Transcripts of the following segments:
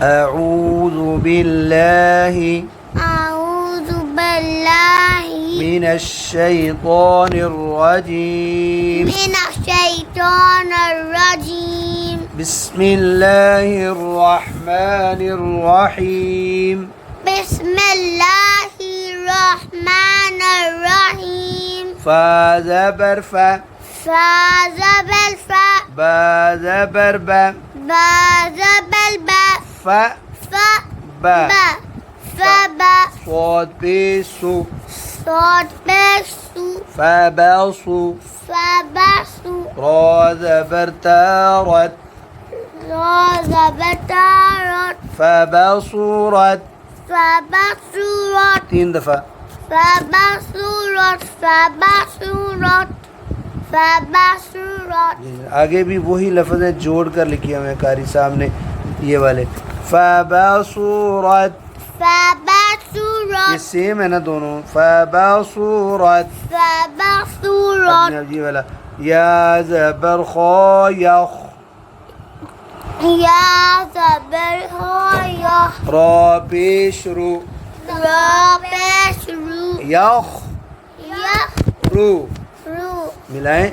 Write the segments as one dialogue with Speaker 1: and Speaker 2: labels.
Speaker 1: أعوذ بالله من الشيطان الرجيم بسم الله الرحمن الرحيم فا زبر فا با زبر با فا با صاد بسو فبصو را زبر تارت فبصرت 3 दफ़ा आगे भी वही लफ्ज़ है, जोड़ कर लिखी हमें कारी साहब ने ये वाले फबसूरत ये सेम है ना दोनों फबसूरत जी वाला या ज़बर खो यख रा पेश रू यख रू मिलाएं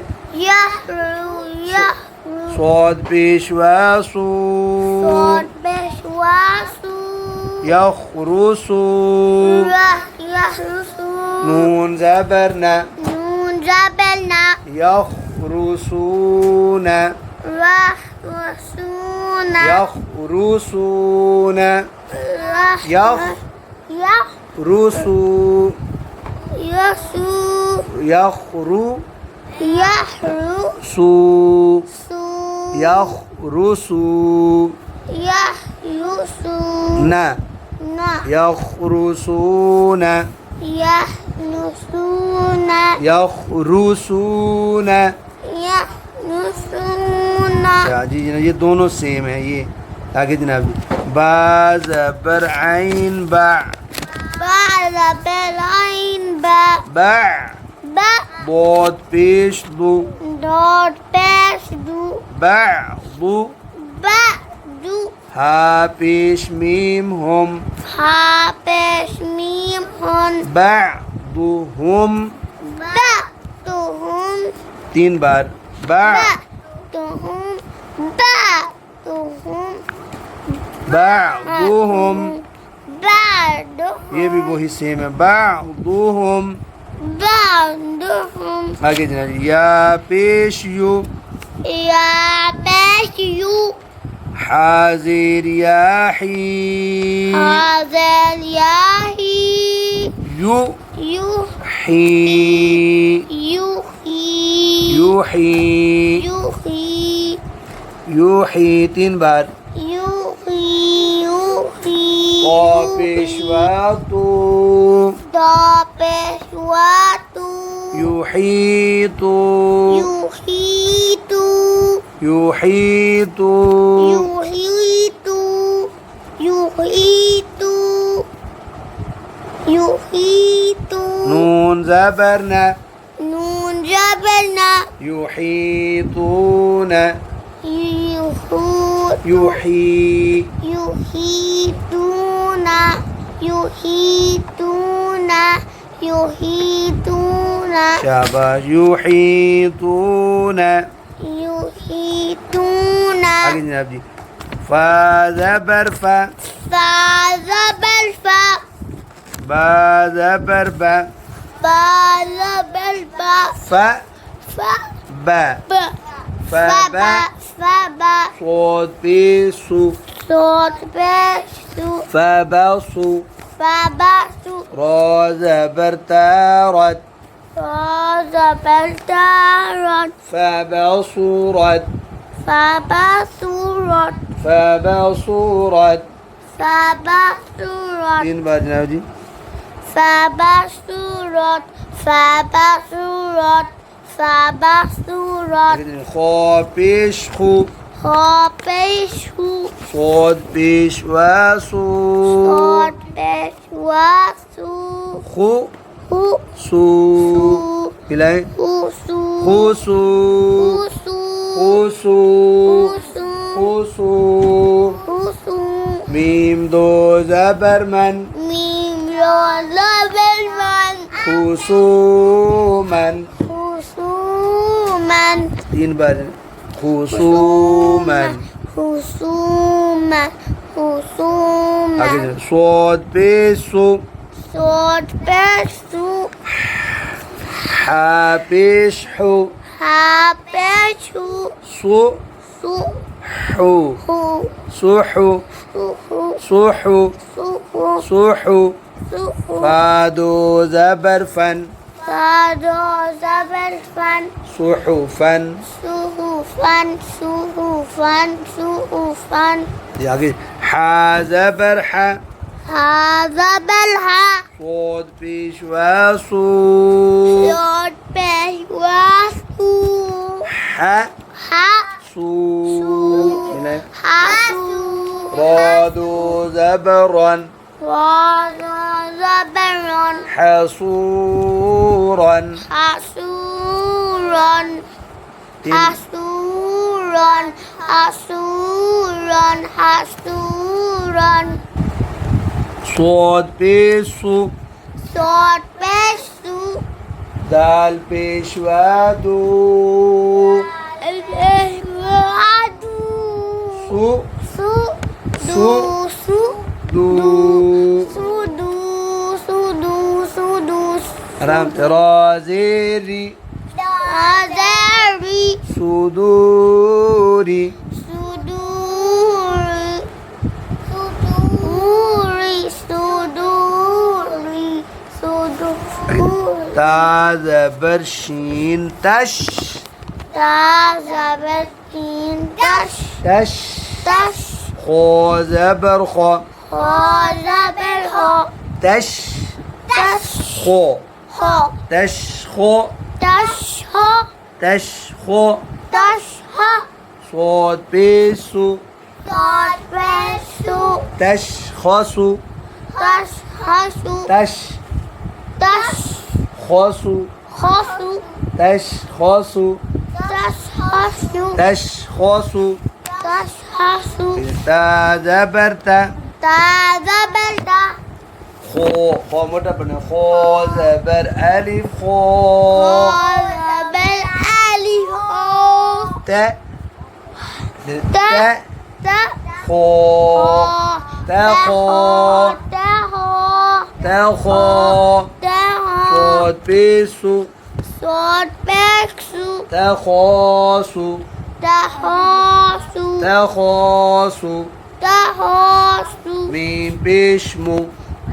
Speaker 1: صاد पेश वासू यखरुसू नून ज़बरना यखरुसूना يخرسون يخرسو يخرسو يخرسو نا يخرسون يخرسون जी जनाब ये दोनों सेम है। ये आगे जनाब बा ज़बर ऐन बा बहुत पेश दो बअदु हा पेश मीम हम बअदुहुम 3 बार بعضهم ये भी वही सेम है بعضهم आगे जनाब या पेश यू हाजिर याही यूही 3 बार पेशवातु युहीतु नून ज़बरना युहीतून शाबाश युहीतून आगे जनाब जी फा ज़बर फा बा ज़बर बा फा बा صاد بيسو فبصو را زبر تارت فبصرت 3 बार जनाब जी खो पेश खू صاد पेश वासू खु सू मिलाएं खुसू ميم دو زبر من
Speaker 2: ميم رو زبر من
Speaker 1: خصوما
Speaker 2: خصوما
Speaker 1: 3 बार خصوما
Speaker 2: خصوما خصوما
Speaker 1: आगे चलो صاد पे सु
Speaker 2: صوت بسو
Speaker 1: حا पेश حو
Speaker 2: حبشو
Speaker 1: صو
Speaker 2: سو
Speaker 1: حو
Speaker 2: هو
Speaker 1: صحو
Speaker 2: سوحو
Speaker 1: صحو
Speaker 2: سوحو
Speaker 1: صحو
Speaker 2: سوحو
Speaker 1: فادو زبر فن
Speaker 2: صادو زبر فن
Speaker 1: صحفا
Speaker 2: صحفا صحفا صحفا
Speaker 1: ये आगे حا زبر حا
Speaker 2: هذا بلها
Speaker 1: صاد पेशवा सु
Speaker 2: صوت بسواسو
Speaker 1: حا
Speaker 2: ها
Speaker 1: सु هنا
Speaker 2: حاسو
Speaker 1: رادو زبرا
Speaker 2: وضع زبر
Speaker 1: حصورا
Speaker 2: حصورا حصورا حصورا حصورا
Speaker 1: صاد पेशु
Speaker 2: صوت بسو
Speaker 1: दाल पेशवा दो
Speaker 2: الإهواد
Speaker 1: सु
Speaker 2: سو
Speaker 1: سو
Speaker 2: سو
Speaker 1: दो
Speaker 2: سودو سودو سودو
Speaker 1: आराम से राजेरी
Speaker 2: أزاري
Speaker 1: सुदूरी
Speaker 2: صدوري صدوري صدوري صدوري
Speaker 1: ताज़ बरशीन तश
Speaker 2: تازبتين دش
Speaker 1: तश
Speaker 2: دش
Speaker 1: खो जबर खो
Speaker 2: خازبرها
Speaker 1: तश
Speaker 2: دش
Speaker 1: खो
Speaker 2: ها
Speaker 1: तश खो
Speaker 2: دش ها
Speaker 1: तश खो
Speaker 2: دش ها
Speaker 1: صاد पेशु
Speaker 2: صاد بسو
Speaker 1: तश खसु
Speaker 2: دش خسو
Speaker 1: तश
Speaker 2: دش
Speaker 1: खसु
Speaker 2: خسو
Speaker 1: तश खसु
Speaker 2: دش خسو
Speaker 1: तश खसु
Speaker 2: دش خسو
Speaker 1: ता जबरता
Speaker 2: تازبردا
Speaker 1: खो खो मोटा बने खो जबर अलिफ खो
Speaker 2: خازبر ألف
Speaker 1: ت ت
Speaker 2: ت
Speaker 1: خو تخو تخو صاد بيسو
Speaker 2: صوت بكسو
Speaker 1: تخاصو
Speaker 2: تحاسو
Speaker 1: تخاصو
Speaker 2: تحاسو
Speaker 1: ميم بيشمو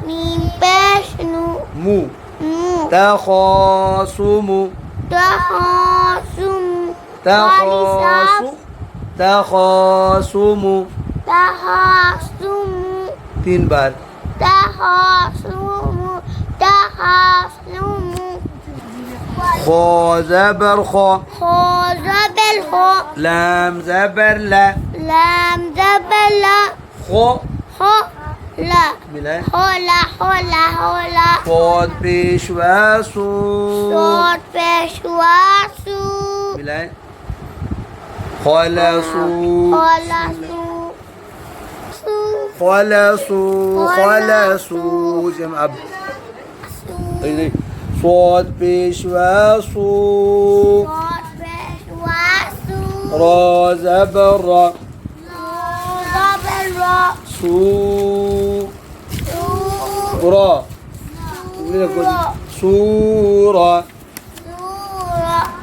Speaker 2: مين بشنو
Speaker 1: مو
Speaker 2: مو
Speaker 1: تخاصمو
Speaker 2: تحاسم
Speaker 1: تخاصو تخاصمو
Speaker 2: تحاسم
Speaker 1: 3 बार
Speaker 2: تحاسم تحاسم
Speaker 1: خو زبر خو
Speaker 2: خازبر خو
Speaker 1: لام زبر لا
Speaker 2: لام زبر لا
Speaker 1: خو
Speaker 2: خو لا
Speaker 1: ملا
Speaker 2: حولا حولا حولا
Speaker 1: صاد पेशवा सु
Speaker 2: صوت بشواسو
Speaker 1: ملا خلصو
Speaker 2: خلصو سو
Speaker 1: خلصو خلصو جمع أب صاد पेशवा सु
Speaker 2: صوت بشواسو
Speaker 1: را زبر را
Speaker 2: زبر را
Speaker 1: سو
Speaker 2: سو
Speaker 1: را سورة
Speaker 2: سورة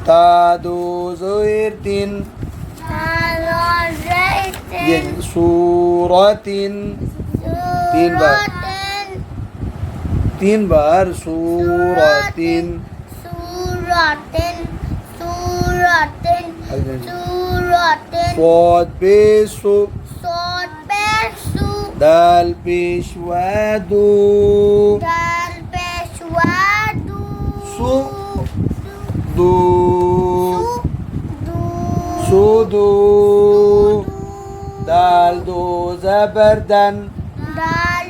Speaker 1: تادو زير دين سورة 3 बार 3 बार سورة صاد بيسو
Speaker 2: صوت بسو
Speaker 1: دال بيشوادو
Speaker 2: دال بشوادو
Speaker 1: سو دو
Speaker 2: دو
Speaker 1: سودو دال دو زبردن
Speaker 2: دال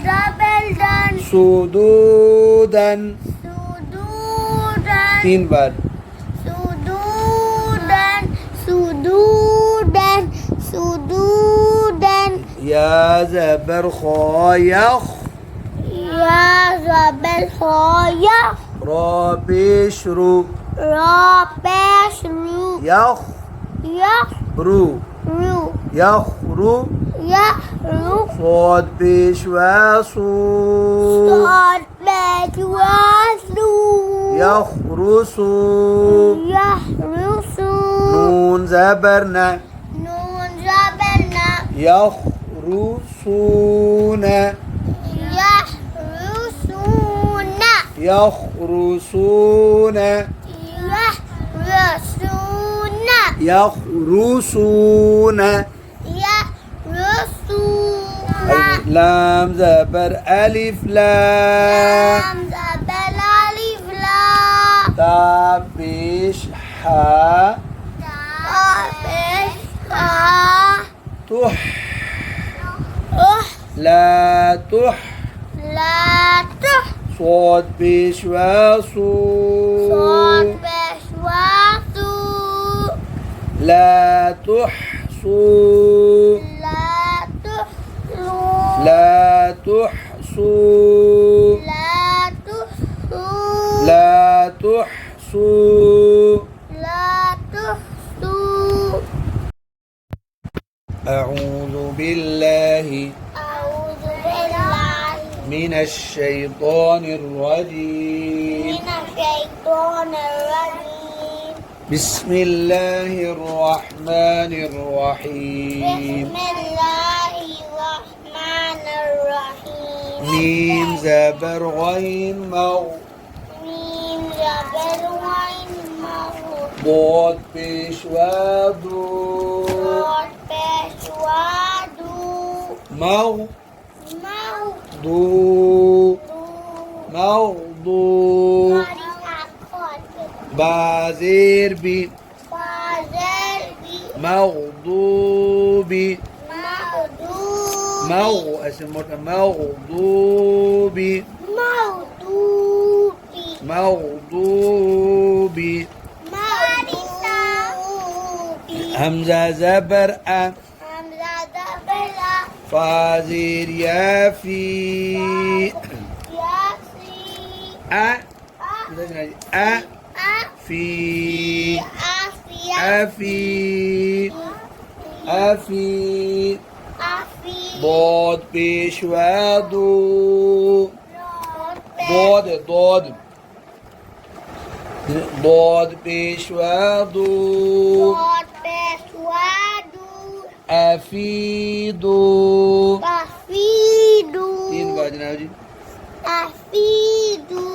Speaker 2: زبردن
Speaker 1: سودودن
Speaker 2: سودودن
Speaker 1: 3 बार
Speaker 2: سودودن سودودن سودودن
Speaker 1: يا زبر خا يخ
Speaker 2: يا زبر خا يخ
Speaker 1: را پیش رو
Speaker 2: را پیش رو
Speaker 1: يخ
Speaker 2: یخ
Speaker 1: رو
Speaker 2: رو
Speaker 1: يخ رو
Speaker 2: یخ رو
Speaker 1: صاد پیش و سو
Speaker 2: صاد پیش و سو
Speaker 1: يخ رسو
Speaker 2: یخ رو سو
Speaker 1: نون زبر نه
Speaker 2: نون زبر نه
Speaker 1: يخ رسون
Speaker 2: یخ رو سو نه
Speaker 1: يخ رسون
Speaker 2: یخ رو سو نه
Speaker 1: يخ رسون
Speaker 2: یخ رو سو نه
Speaker 1: لام زبر ألف لام
Speaker 2: لام زبر الف لام
Speaker 1: تا پیش حا
Speaker 2: تا پیش خا
Speaker 1: تح
Speaker 2: اح
Speaker 1: لا تح
Speaker 2: لا تح
Speaker 1: صاد پیش و سو
Speaker 2: صاد پیش و سو
Speaker 1: لا تحصو
Speaker 2: لا تحلو
Speaker 1: لا تحصو
Speaker 2: لا تحسو
Speaker 1: لا تحصو
Speaker 2: لا تحسو
Speaker 1: أعوذ بالله
Speaker 2: أعوذ بالله
Speaker 1: من الشيطان الرجيم
Speaker 2: من الشيطان الرجيم
Speaker 1: بسم الله الرحمن الرحيم
Speaker 2: بسم الله الرحمن الرحيم
Speaker 1: ميم زبر غين مو
Speaker 2: ميم زبر وين مغ
Speaker 1: ضاد پیش و دو
Speaker 2: صاد پیش و دو
Speaker 1: مو
Speaker 2: مغ
Speaker 1: دو
Speaker 2: دو
Speaker 1: موضوع
Speaker 2: ماری اکاد
Speaker 1: بازير بي
Speaker 2: بازر بی
Speaker 1: مغضوب
Speaker 2: مغدوب
Speaker 1: اسم مغضوب
Speaker 2: مغدوبی
Speaker 1: مغضوب
Speaker 2: مغدوبی
Speaker 1: همزة زبر أ
Speaker 2: حمزه دبلا
Speaker 1: فازير يا في
Speaker 2: یاسی
Speaker 1: أ أ في
Speaker 2: افی
Speaker 1: أفي أفي
Speaker 2: افی
Speaker 1: ضاد پیش و دو ضاد پیش و دو
Speaker 2: داد پیشوادو
Speaker 1: افیدو
Speaker 2: افیدو
Speaker 1: تین بار جناب جی
Speaker 2: افیدو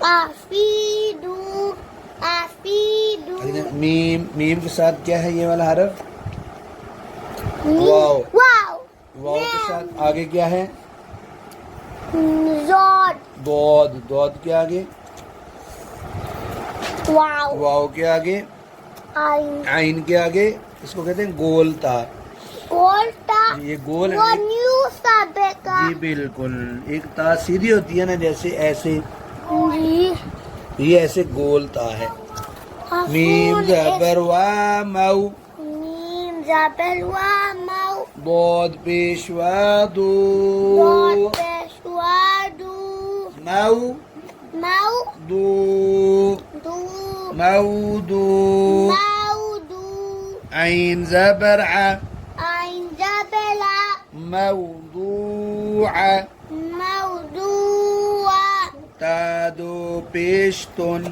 Speaker 2: افیدو افیدو
Speaker 1: मीम के साथ क्या है ये वाला हरफ वाव
Speaker 2: واو
Speaker 1: वाव के साथ आगे क्या है
Speaker 2: زاد
Speaker 1: दौद के आगे
Speaker 2: واو
Speaker 1: वाव के आगे
Speaker 2: आइन
Speaker 1: आइन के आगे इसको कहते हैं गोल ता
Speaker 2: गोल्टा
Speaker 1: ये गोल
Speaker 2: वो
Speaker 1: है
Speaker 2: न्यू सबका
Speaker 1: जी बिल्कुल एक ता सीधी होती है ना जैसे ऐसे
Speaker 2: जी
Speaker 1: ये ऐसे गोल ता है मीम जबर वा मऊ
Speaker 2: मीम जबर वा मऊ
Speaker 1: ضاد پیش و دو
Speaker 2: داد پیشوادو
Speaker 1: مو
Speaker 2: مو
Speaker 1: دو
Speaker 2: دو
Speaker 1: مودو
Speaker 2: مودو
Speaker 1: عين زبر ع
Speaker 2: عين جبلا
Speaker 1: موضوع
Speaker 2: موضوع
Speaker 1: تادو پیشتن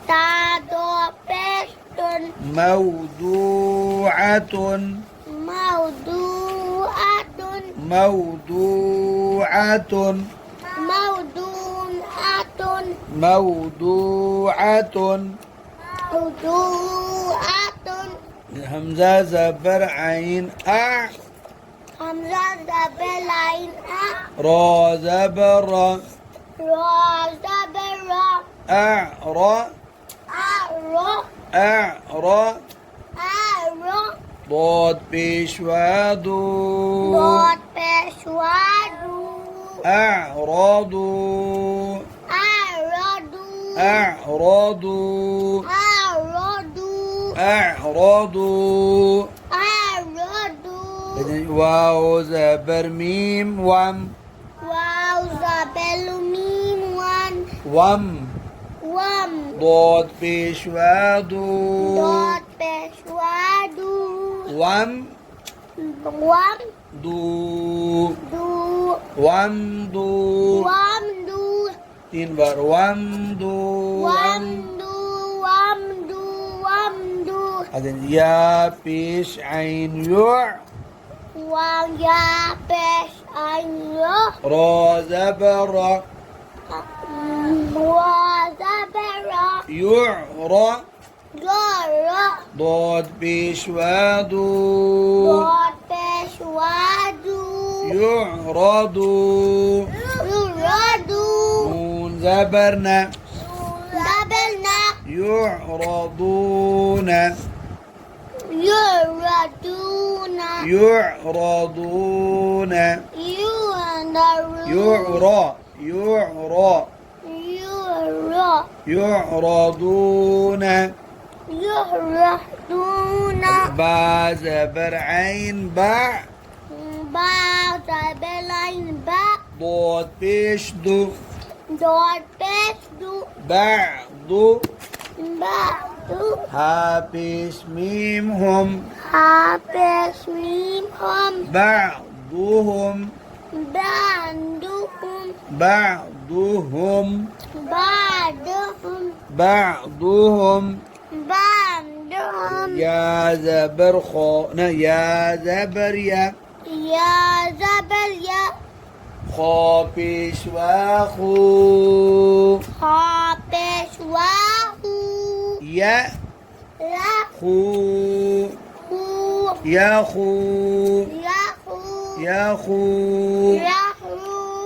Speaker 2: تادو پیشتن
Speaker 1: موضوعة
Speaker 2: موضوعة
Speaker 1: موضوعة
Speaker 2: موضوعة
Speaker 1: موضوعة
Speaker 2: موضوعة
Speaker 1: همزة زبر عين أع
Speaker 2: حمزة زبر عين
Speaker 1: را زبر را
Speaker 2: را زبر را
Speaker 1: أعرى
Speaker 2: أعرى
Speaker 1: أعرى
Speaker 2: أعرى
Speaker 1: ضاد پیش و دو
Speaker 2: داد پیشوادو
Speaker 1: أعرضوا
Speaker 2: أعرضوا
Speaker 1: أعرضوا
Speaker 2: أعرضوا
Speaker 1: أعرضوا
Speaker 2: أعرضوا
Speaker 1: واو زبر ميم وم
Speaker 2: Wow, zabel mim one.
Speaker 1: وم
Speaker 2: Wam.
Speaker 1: ضاد بيشوا دو
Speaker 2: Dot peshwadu.
Speaker 1: وم
Speaker 2: Wam.
Speaker 1: دو
Speaker 2: Du.
Speaker 1: وم دو
Speaker 2: Wam du.
Speaker 1: 3 بار وم دو
Speaker 2: Wam du. Wam du. Wam du.
Speaker 1: بعدين يا بيش عين يوع
Speaker 2: Wang ya pesh ayo.
Speaker 1: را زبر
Speaker 2: Wazabera.
Speaker 1: يوع را
Speaker 2: Gora.
Speaker 1: ضاد بيشوا دو
Speaker 2: Dot peshwadu.
Speaker 1: يعرض
Speaker 2: Radu.
Speaker 1: نون زبرنا
Speaker 2: Zabelna.
Speaker 1: يعرضون
Speaker 2: Yuraduna.
Speaker 1: يعرضون
Speaker 2: Yuandaru.
Speaker 1: يعرى يعرى
Speaker 2: Yura.
Speaker 1: يعرضون
Speaker 2: Yuraduna.
Speaker 1: با زبر عين باع
Speaker 2: Ba zabelain ba.
Speaker 1: ضاد بيش دو
Speaker 2: Dot pesdu.
Speaker 1: بعض
Speaker 2: Ba du.
Speaker 1: ها بيش ميم هم
Speaker 2: Ha pesmim hom.
Speaker 1: بعضهم
Speaker 2: Banduhum.
Speaker 1: بعضهم
Speaker 2: Baduhum.
Speaker 1: بعضهم
Speaker 2: Banduhum.
Speaker 1: يا زبر خو يا زبر يا
Speaker 2: Ya zabel ya.
Speaker 1: خا بيش واخو
Speaker 2: Ha peswahu.
Speaker 1: يا
Speaker 2: La
Speaker 1: خو
Speaker 2: hu.
Speaker 1: يا خو
Speaker 2: Yahu.
Speaker 1: يا خو
Speaker 2: Yahu.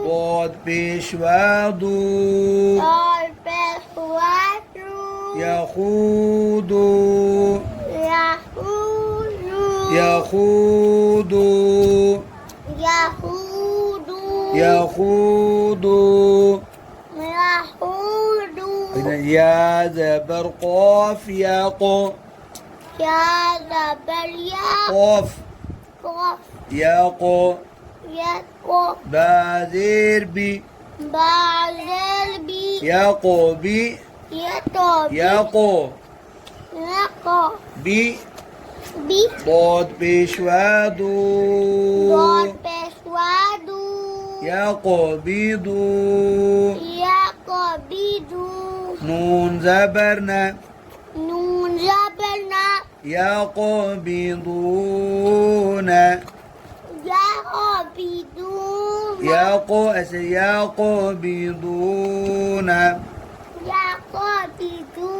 Speaker 1: ضاد بيش وادو
Speaker 2: Dot peswadu.
Speaker 1: يخوض
Speaker 2: Yahudu.
Speaker 1: يخوض
Speaker 2: Yahudu.
Speaker 1: يخوض
Speaker 2: Yahudu.
Speaker 1: يا زبر قاف يا قو
Speaker 2: Ya zabel ya.
Speaker 1: قاف
Speaker 2: Kof.
Speaker 1: يا قو
Speaker 2: Ya kof.
Speaker 1: بازير بي
Speaker 2: Bazel bi.
Speaker 1: يا قو بي
Speaker 2: Ya to.
Speaker 1: يا قو
Speaker 2: Ya kof.
Speaker 1: بي
Speaker 2: Bi.
Speaker 1: ضاد بشوادو
Speaker 2: Dot peswadu.
Speaker 1: يا قو بيدو
Speaker 2: Ya kobidu.
Speaker 1: نون زبرنا
Speaker 2: Nun zabelna.
Speaker 1: يا قبضون
Speaker 2: Ya kobidu.
Speaker 1: يا قبضون
Speaker 2: Ya kobidu.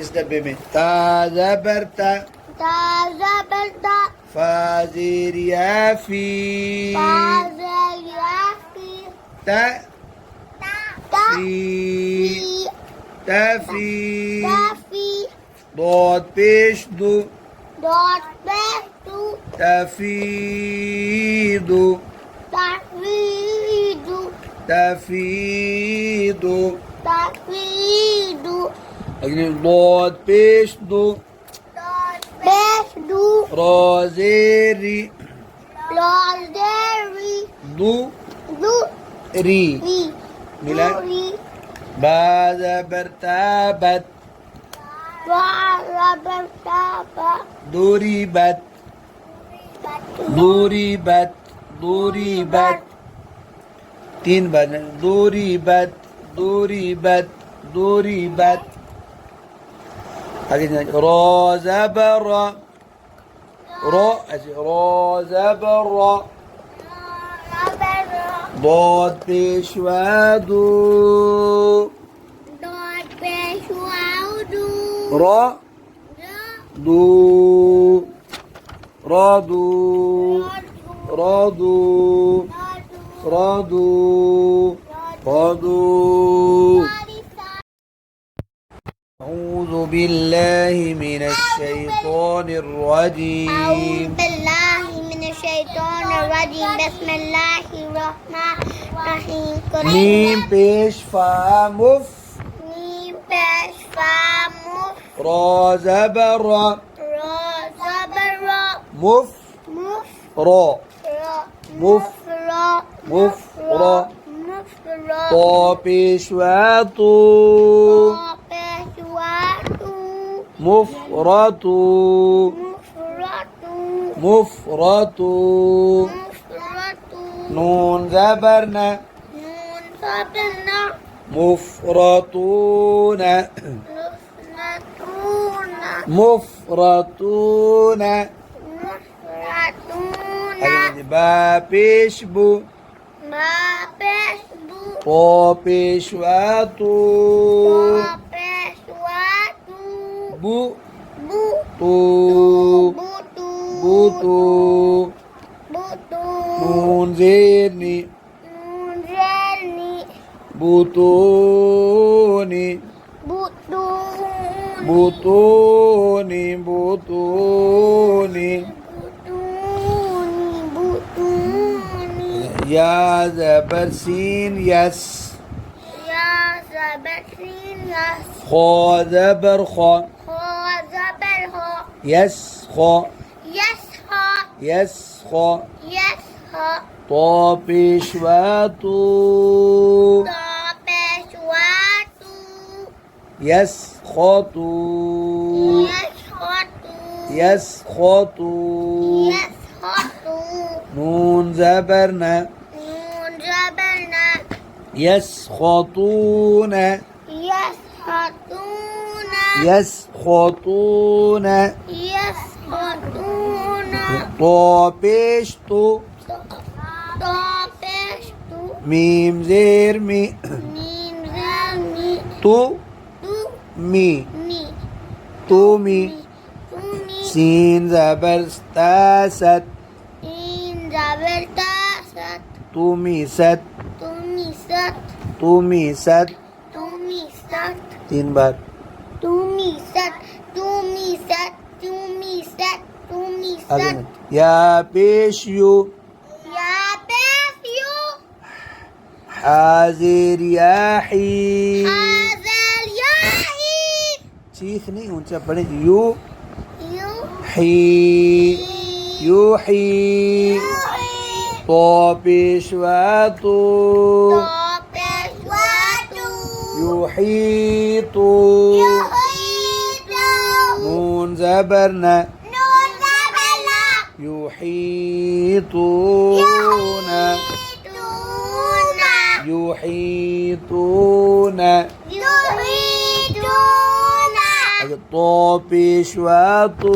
Speaker 1: استبمي تا زبرتا
Speaker 2: Ta zabelta.
Speaker 1: فازير يا في
Speaker 2: Bazel yafi.
Speaker 1: تا
Speaker 2: Ta.
Speaker 1: في
Speaker 2: Fi.
Speaker 1: تفي
Speaker 2: Tafi.
Speaker 1: ضاد بيش دو
Speaker 2: Dot pestu.
Speaker 1: تفيد
Speaker 2: Tafidu.
Speaker 1: تفيد
Speaker 2: Tafidu.
Speaker 1: ضاد بيش دو
Speaker 2: Dot pestu.
Speaker 1: رازيري
Speaker 2: Lorderi.
Speaker 1: دو
Speaker 2: Du.
Speaker 1: ري
Speaker 2: Ri.
Speaker 1: ميلاد.
Speaker 2: Duri.
Speaker 1: بعد برتابت
Speaker 2: Warabertaba.
Speaker 1: ضربت ضربت ضربت 3 بعد ضربت ضربت ضربت هذه را زبر را زبر ضاد بشوادو
Speaker 2: Dot peswaudu.
Speaker 1: را دو رادو رادو رادو رادو أعوذ بالله من الشيطان
Speaker 2: أعوذ
Speaker 1: الرجيم
Speaker 2: بالله من الشيطان الرجيم بسم الله الرحمن الرحيم
Speaker 1: ميم بيش فا مف
Speaker 2: ميم بش فامف
Speaker 1: را زبر را
Speaker 2: را زبر را
Speaker 1: مف
Speaker 2: مف
Speaker 1: را
Speaker 2: را
Speaker 1: مف
Speaker 2: مفرا
Speaker 1: مفرا
Speaker 2: مفرا
Speaker 1: طا پیشوا تو
Speaker 2: پشواتو
Speaker 1: مفرتو
Speaker 2: مفراتو
Speaker 1: مفرتو
Speaker 2: مفراتو
Speaker 1: نون زبر ن
Speaker 2: نون صبنا
Speaker 1: مفرطون
Speaker 2: نفرتون
Speaker 1: مفرطون
Speaker 2: مفرتون
Speaker 1: با پیش بو
Speaker 2: ما پشبو
Speaker 1: طا پیشوا تو
Speaker 2: پشواتو
Speaker 1: بو
Speaker 2: بو
Speaker 1: تو
Speaker 2: بوتو
Speaker 1: بوتو
Speaker 2: بوتو
Speaker 1: نون زيرني
Speaker 2: نون زرني
Speaker 1: بوتوني
Speaker 2: بوتون
Speaker 1: بوتوني بوتوني
Speaker 2: بوتوني بوتوني
Speaker 1: يا زبر سين يس
Speaker 2: يا زبرين يس
Speaker 1: خا زبر خا
Speaker 2: خا زبرها
Speaker 1: يس خا
Speaker 2: يسها
Speaker 1: يس خا
Speaker 2: يسها
Speaker 1: طا پیشوا تو
Speaker 2: پشواتو
Speaker 1: يس خاطو
Speaker 2: يسخطو
Speaker 1: يس خاطو
Speaker 2: يسخطو
Speaker 1: نون زبرنا
Speaker 2: نون جبلنا
Speaker 1: يسخطون
Speaker 2: يسخطون
Speaker 1: يسخطون
Speaker 2: يسخطون
Speaker 1: طا پیش تو
Speaker 2: طابشتو
Speaker 1: ميم زير مي
Speaker 2: ميم زمي
Speaker 1: تو
Speaker 2: تو
Speaker 1: مي
Speaker 2: مي
Speaker 1: تو مي
Speaker 2: تومي
Speaker 1: سين زبر ستاست
Speaker 2: إن زبرتاست
Speaker 1: تو مي ست
Speaker 2: تومي ست
Speaker 1: تو مي ست
Speaker 2: تومي ست
Speaker 1: 3 बार
Speaker 2: تومي ست تومي ست تومي ست تومي
Speaker 1: आगे
Speaker 2: ست
Speaker 1: या पेश यू
Speaker 2: يا بيفيو
Speaker 1: حاضر يا حي
Speaker 2: هذا الياهي
Speaker 1: चीख नहीं ऊंचा पड़े यू
Speaker 2: يو
Speaker 1: حي يوحي طا पेशवा तो
Speaker 2: طابشواتو
Speaker 1: يحيط
Speaker 2: يحيط
Speaker 1: نون زبرنا
Speaker 2: نون زبلة
Speaker 1: يحيطون
Speaker 2: يحيطون
Speaker 1: يحيطون
Speaker 2: يحيطون
Speaker 1: طا पेशवा तो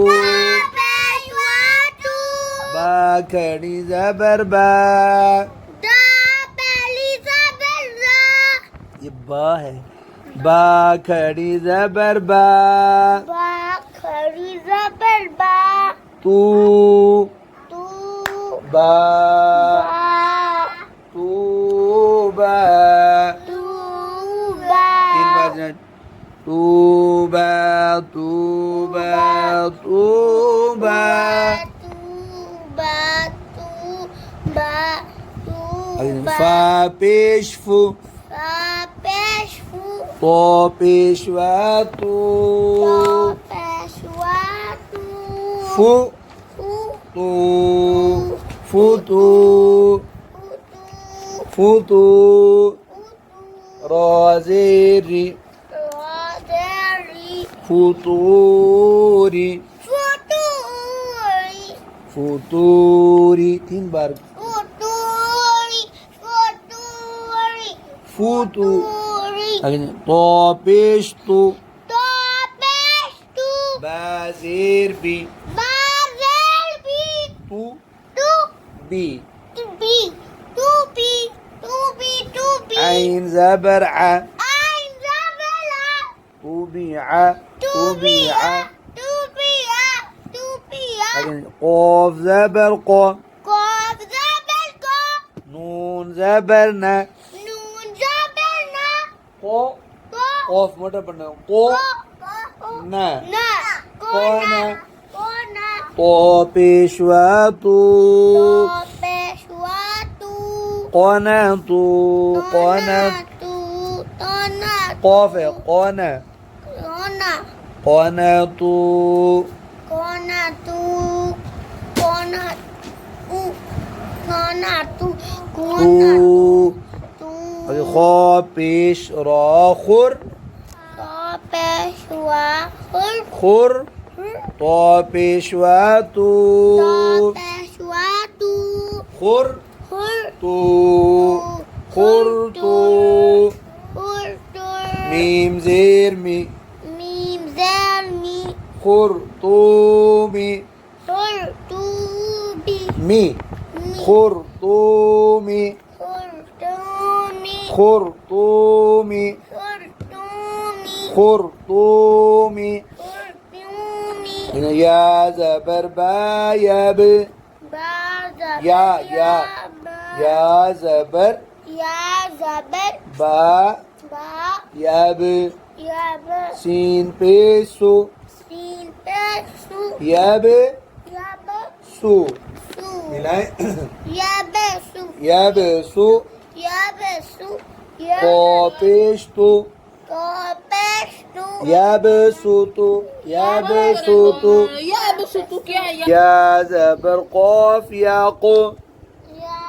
Speaker 2: طابشواتو
Speaker 1: با खड़ी जबर बा
Speaker 2: دابلي زبلة
Speaker 1: ये बा है बा खड़ी जबर बा
Speaker 2: باخري زبلبا
Speaker 1: तू
Speaker 2: تو
Speaker 1: बा
Speaker 2: با
Speaker 1: तू बा
Speaker 2: توبا
Speaker 1: 3 बार जाए तूबा तूबा तूबा
Speaker 2: توبا توبا توبا
Speaker 1: फा पेश फू
Speaker 2: فبشفو
Speaker 1: तो पेशवा तू
Speaker 2: طابشواتو
Speaker 1: फू
Speaker 2: فو
Speaker 1: तू फू तू
Speaker 2: فوتو
Speaker 1: फू तू
Speaker 2: فوتو
Speaker 1: रोजेरी
Speaker 2: رادري
Speaker 1: फुतूरी
Speaker 2: فوتوري
Speaker 1: फुतूरी 3 बार
Speaker 2: فوتوري فوتوري
Speaker 1: फूतू
Speaker 2: فوتوري
Speaker 1: तो पेश तू
Speaker 2: طابشتو
Speaker 1: बाजेर बी
Speaker 2: بازلبي
Speaker 1: तू
Speaker 2: تو
Speaker 1: बी
Speaker 2: تبي توبي توبي توبي
Speaker 1: عين زبر ع
Speaker 2: عين زبلة
Speaker 1: طبيعة
Speaker 2: توبيا
Speaker 1: طبيعة
Speaker 2: توبيا توبيا
Speaker 1: قاف زبر قا
Speaker 2: قاف زبلقا
Speaker 1: نون زبر ن
Speaker 2: نون زبلنا
Speaker 1: قا
Speaker 2: قا
Speaker 1: قاف موٹا پڑھنا قا ن
Speaker 2: نا
Speaker 1: قانا
Speaker 2: قنا
Speaker 1: طا پیشوا تو
Speaker 2: طابشواتو
Speaker 1: قناطو قناط
Speaker 2: طنط
Speaker 1: قاف ہے قنا
Speaker 2: قنا
Speaker 1: قناطو
Speaker 2: قناتو قنات Konatu.
Speaker 1: تو
Speaker 2: Tu.
Speaker 1: خا پیش را خور
Speaker 2: Topeshwahur.
Speaker 1: خور تا پیش و تو
Speaker 2: Topeshwatu.
Speaker 1: خور
Speaker 2: Hur.
Speaker 1: تو خور تو
Speaker 2: Hurtur.
Speaker 1: میم زیر می
Speaker 2: Mim zermi.
Speaker 1: خور تو می
Speaker 2: Hurtubi.
Speaker 1: می خور تو می
Speaker 2: Hurtumi.
Speaker 1: خور تو می
Speaker 2: Hurtumi.
Speaker 1: خور تو می
Speaker 2: Hurtumi.
Speaker 1: هنا يا زبر با يا ب
Speaker 2: Baza.
Speaker 1: يا يا زبر
Speaker 2: Ya zabar.
Speaker 1: با
Speaker 2: Ba.
Speaker 1: يا ب
Speaker 2: Ya ba.
Speaker 1: سين بيسو
Speaker 2: Sin pesu.
Speaker 1: يا ب
Speaker 2: Ya ba.
Speaker 1: سو
Speaker 2: Su.
Speaker 1: ملاي
Speaker 2: Ya besu.
Speaker 1: يا ب سو
Speaker 2: Ya besu. Ya
Speaker 1: قا بيشتو
Speaker 2: Kopestu.
Speaker 1: يا ب سوتو يا ب سوتو
Speaker 3: يا بسطو क्या या
Speaker 1: يا زبر قاف يا قو
Speaker 2: Ya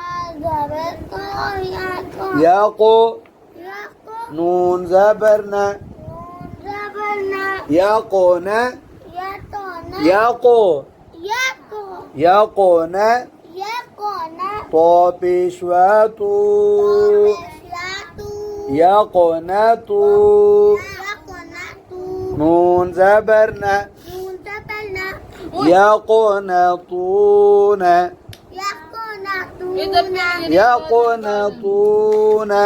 Speaker 2: zabar ko. Ya ko.
Speaker 1: يا قو
Speaker 2: Ya ko.
Speaker 1: نون زبرنا
Speaker 2: Nun zabarna.
Speaker 1: يا قونا
Speaker 2: Ya tona.
Speaker 1: يا قو
Speaker 2: Ya ko.
Speaker 1: يا قونا
Speaker 2: Ya kona.
Speaker 1: طا بيشواتو
Speaker 2: Kopesyatu.
Speaker 1: يا قوناتو
Speaker 2: Ya konatu.
Speaker 1: نون زبرنا
Speaker 2: Nun zabarna.
Speaker 1: يا قوناطونا
Speaker 2: Ya konatu.
Speaker 3: इधर पे
Speaker 1: يا قوناطونا